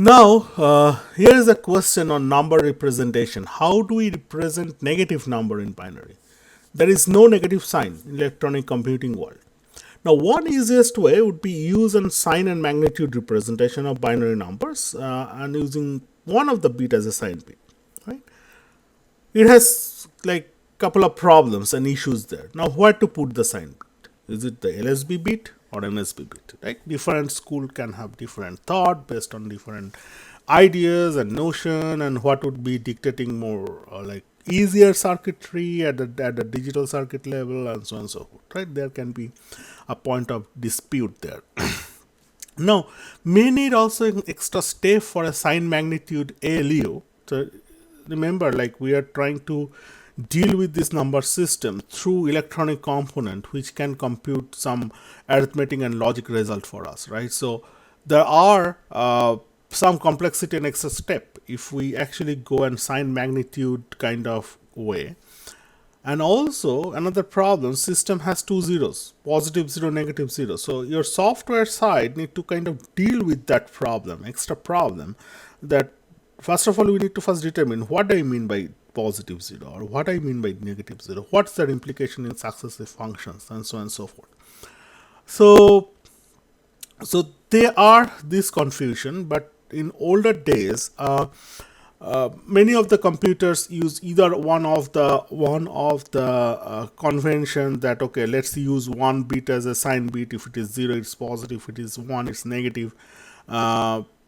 Now, here is a question on number representation. How do we represent negative number in binary? There is no negative sign in electronic computing world. Now, one easiest way would be use a sign and magnitude representation of binary numbers and using one of the bit as a sign bit. Right? It has like couple of problems and issues there. Now, where to put the sign bit? Is it the LSB bit or MSB bit? Right? Different school can have different thought based on different ideas and notion, and what would be dictating more like easier circuitry at the digital circuit level, and so on and so forth. Right? There can be a point of dispute there. Now, may need also an extra step for a sign magnitude ALU. So remember, like we are trying to deal with this number system through electronic component which can compute some arithmetic and logic result for us, right? So there are some complexity and extra step if we actually go and sign magnitude kind of way. And also another problem, system has two zeros, positive 0, negative 0. So your software side need to kind of deal with that problem, extra problem, that first of all we need to first determine what I mean by positive 0 or what I mean by negative 0, what's their implication in successive functions, and so on and so forth. So there are this confusion, but in older days, many of the computers use either one of the convention that okay, let's use one bit as a sign bit. If it is 0, it's positive. If it is 1, it's negative.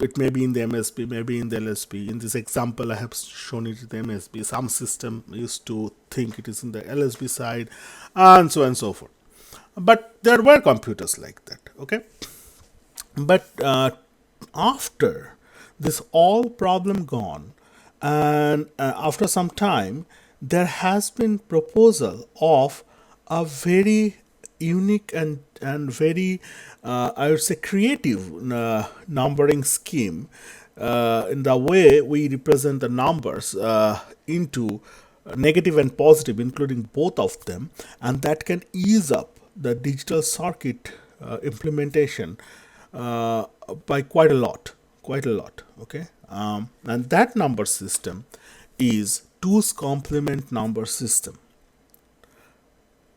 It may be in the MSB, maybe in the LSB. In this example, I have shown it in the MSB. Some system used to think it is in the LSB side, and so on and so forth. But there were computers like that. Okay, but after this all problem gone, and after some time, there has been proposal of a very unique and very I would say creative numbering scheme in the way we represent the numbers into negative and positive, including both of them, and that can ease up the digital circuit implementation by quite a lot. Okay, and that number system is 2's complement number system.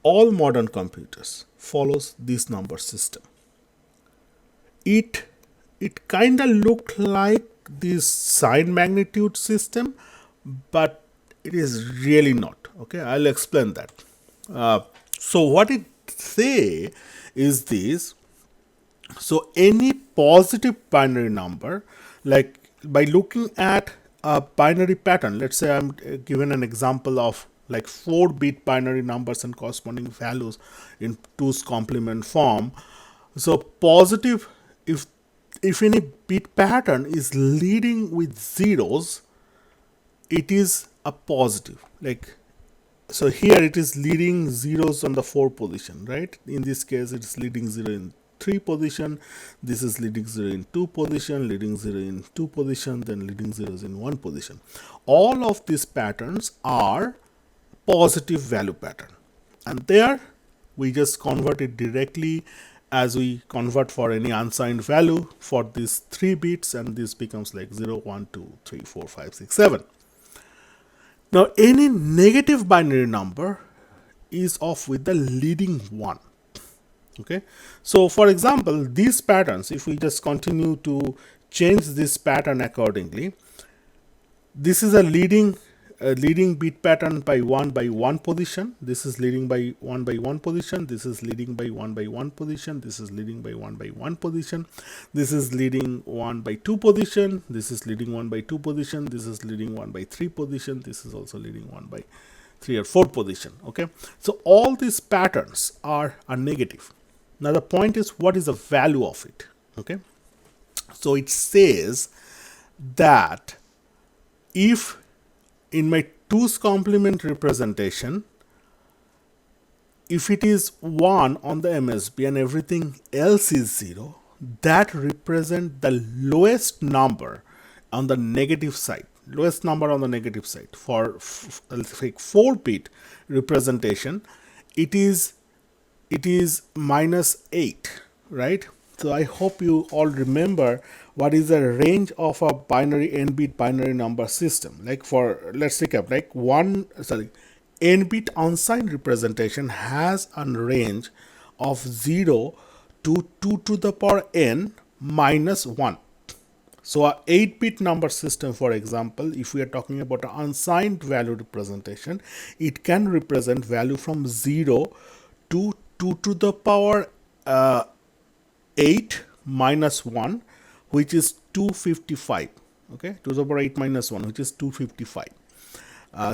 All modern computers follows this number system. It kind of look like this sign magnitude system, but it is really not. Okay, I'll explain that. So what it say is this. So any positive binary number, like by looking at a binary pattern, let's say I'm given an example of like 4-bit binary numbers and corresponding values in 2's complement form. So positive, if any bit pattern is leading with zeros, it is a positive. Like so here it is leading zeros on the 4 position, right? In this case, it is leading 0 in 3 position. This is leading 0 in 2 position, leading 0 in 2 position, then leading zeros in 1 position. All of these patterns are positive value pattern, and there we just convert it directly as we convert for any unsigned value for these 3 bits, and this becomes like 0, 1, 2, 3, 4, 5, 6, 7. Now any negative binary number is off with the leading 1. Okay, so for example, these patterns, if we just continue to change this pattern accordingly, this is a leading bit pattern by 1 position. This is leading by 1 position. This is leading by 1 position. This is leading by 1 position. This is leading 2 position. This is leading 2 position. This is leading 3 position. This is also leading 3 or 4 position. Okay, so all these patterns are negative. Now the point is, what is the value of it? Okay, so it says that if in my 2's complement representation, if it is 1 on the MSB and everything else is 0, that represent the lowest number on the negative side. Lowest number on the negative side. For like 4-bit representation, it is -8, right? So I hope you all remember what is the range of a binary n-bit binary number system. Like for, let's recap, like n-bit unsigned representation has a range of 0 to 2 to the power n minus 1. So a 8-bit number system, for example, if we are talking about an unsigned value representation, it can represent value from 0 to 2 to the power 8 minus 1, which is 255. Okay, 2 to the power 8 minus 1, which is 255.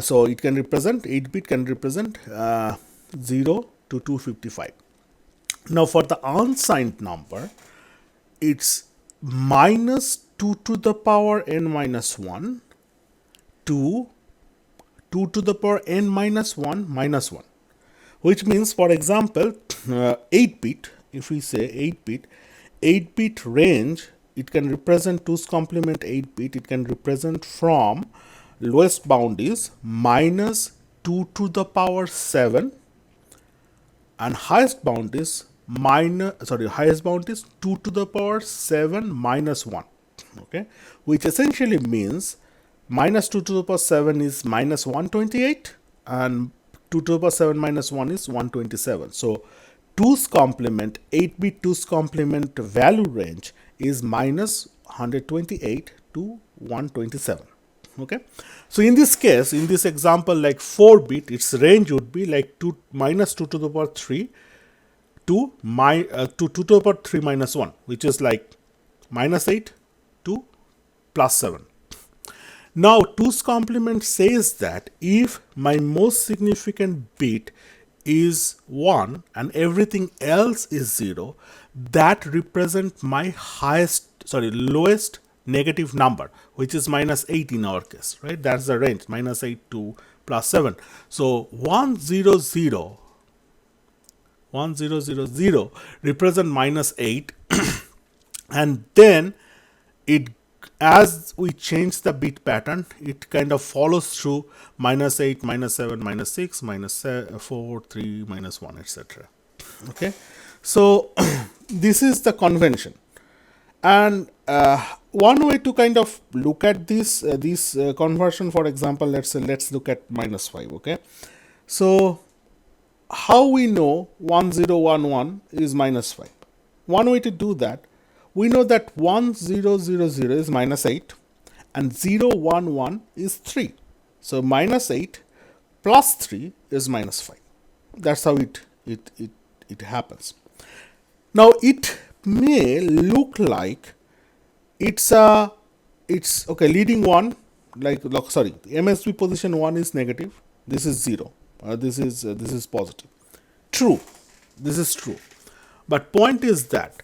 So it can represent, 8-bit can represent 0 to 255. Now for the unsigned number, it's minus 2 to the power n minus 1 to 2 to the power n minus 1 minus 1, which means, for example, 8-bit, if we say 8-bit range, it can represent 2's complement 8-bit, it can represent from lowest bound is minus 2 to the power 7 and highest bound is highest bound is 2 to the power 7 minus 1. Okay, which essentially means minus 2 to the power 7 is minus 128 and 2 to the power 7 minus 1 is 127. So 2's complement, 8-bit 2's complement value range is minus 128 to 127. Okay, so in this case, in this example, like 4-bit, its range would be like minus 2 to the power 3 to 2 to the power 3 minus 1, which is like minus 8 to plus 7. Now 2's complement says that if my most significant bit is 1 and everything else is 0, that represents my lowest negative number, which is minus 8 in our case, right? That's the range, minus 8 to plus 7. So 100 represent minus 8 and then it, as we change the bit pattern, it kind of follows through minus 8, minus 7, minus 6, minus 4, 3, minus 1, etc. Okay, so this is the convention. And one way to kind of look at this conversion, for example, let's look at minus 5. Okay, so how we know 1011 is minus 5? One way to do that, we know that 1000 is minus 8 and 011 is 3. So minus 8 plus 3 is minus 5. That's how it happens. Now it may look like it's okay, leading one, MSB position 1 is negative, this is 0, this is positive. True, this is true. But point is that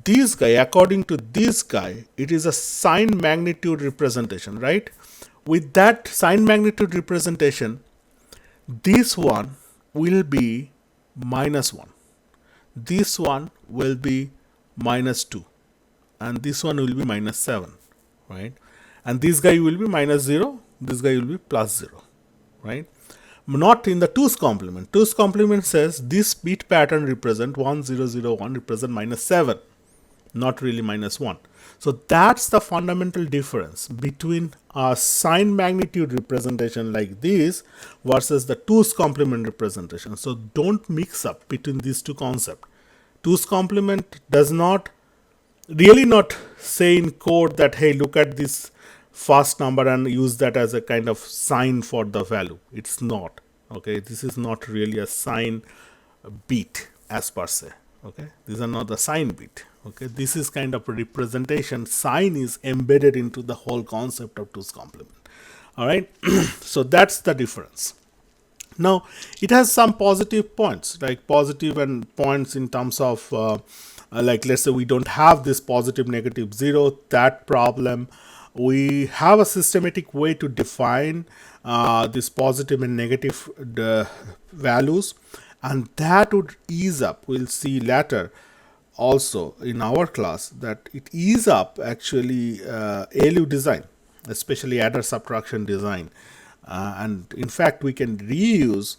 this guy, according to this guy, it is a sign magnitude representation, right? With that sign magnitude representation, this one will be minus 1, this one will be minus 2, and this one will be minus 7, right? And this guy will be minus 0, this guy will be plus 0, right? Not in the 2's complement. 2's complement says this bit pattern represent 1001 represent minus 7, not really minus 1. So that's the fundamental difference between a sign magnitude representation like this versus the 2's complement representation. So don't mix up between these two concepts. 2's complement does not say in code that, hey, look at this first number and use that as a kind of sign for the value. It's not. Okay, this is not really a sign bit as per se. Okay, these are not the sign bit. Okay, this is kind of a representation. Sign is embedded into the whole concept of 2's complement. All right, so that's the difference. Now it has some positive points, like positive and points in terms of like, let's say we don't have this positive negative 0, that problem. We have a systematic way to define this positive and negative values, and that would ease up. We'll see later also in our class that it ease up actually ALU design, especially adder subtraction design. And in fact, we can reuse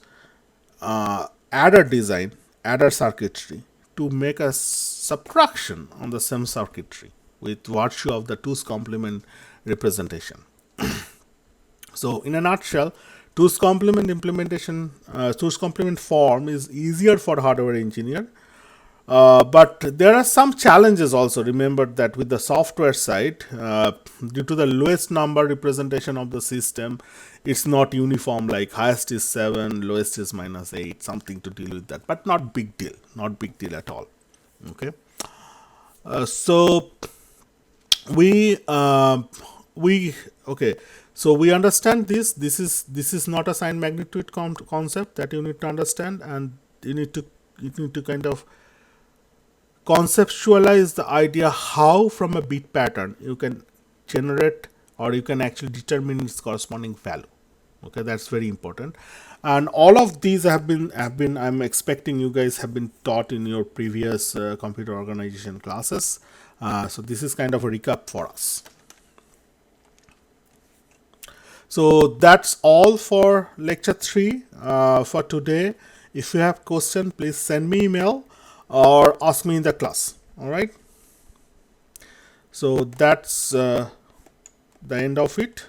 adder design, adder circuitry to make a subtraction on the same circuitry. with virtue of the 2's complement representation. So in a nutshell, 2's complement implementation, 2's complement form is easier for hardware engineer. But there are some challenges also. Remember that with the software side, due to the lowest number representation of the system, it's not uniform, like highest is 7, lowest is -8, something to deal with that, but not big deal, not big deal at all. Okay. So okay, so we understand this is not a sign magnitude concept that you need to understand, and you need to kind of conceptualize the idea how from a bit pattern you can generate or you can actually determine its corresponding value. Okay, that's very important, and all of these have been I'm expecting you guys have been taught in your previous computer organization classes. So this is kind of a recap for us. So that's all for lecture 3 for today. If you have question, please send me email or ask me in the class. All right. So that's the end of it.